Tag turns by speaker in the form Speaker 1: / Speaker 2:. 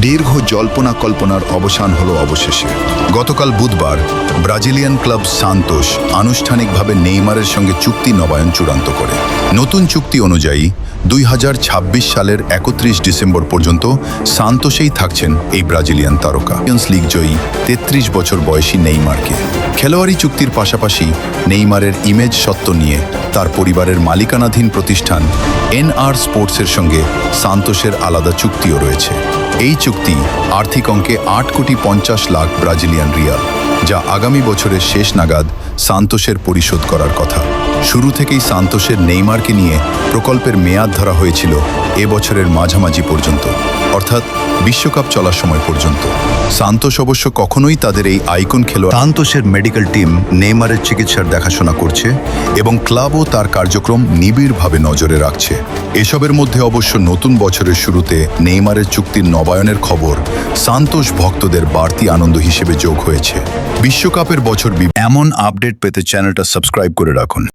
Speaker 1: দীর্ঘ জল্পনা কল্পনার অবসান হলো অবশেষে। গতকাল বুধবার ব্রাজিলিয়ান ক্লাব সান্তোস আনুষ্ঠানিকভাবে নেইমারের সঙ্গে চুক্তি নবায়ন চূড়ান্ত করে। নতুন চুক্তি অনুযায়ী 2026 সালের 31 ডিসেম্বর পর্যন্ত সান্তোসেই থাকছেন এই ব্রাজিলিয়ান তারকা। চ্যাম্পিয়ন্স লিগ জয়ী 33 বছর বয়সী নেইমারকে খেলোয়াড়ি চুক্তির পাশাপাশি নেইমারের ইমেজ সত্ত্ব নিয়ে তার পরিবারের মালিকানাধীন প্রতিষ্ঠান এনআর স্পোর্টসের সঙ্গে সান্তোসের আলাদা চুক্তিও রয়েছে। এই চুক্তি আর্থিক অঙ্কে 8,50,00,000 ব্রাজিলিয়ান রিয়াল, যা আগামী বছরের শেষ নাগাদ সান্তোসের পরিশোধ করার কথা। শুরু থেকেই সান্তোসের নেইমারকে নিয়ে প্রকল্পের মেয়াদ ধরা হয়েছিল এবছরের মাঝামাঝি পর্যন্ত, অর্থাৎ বিশ্বকাপ চলার সময় পর্যন্ত। সান্তোস অবশ্য কখনোই তাদের এই আইকন খেলোয়াড়। সান্তোসের মেডিকেল টিম নেইমারের চিকিৎসার দেখাশোনা করছে এবং ক্লাবও তার কার্যক্রম নিবিড়ভাবে নজরে রাখছে। এসবের মধ্যে অবশ্য নতুন বছরের শুরুতে নেইমারের চুক্তির নবায়নের খবর সান্তোস ভক্তদের বাড়তি আনন্দ হিসেবে যোগ হয়েছে। বিশ্বকাপের বছর এমন আপডেট পেতে চ্যানেলটা সাবস্ক্রাইব করে রাখুন।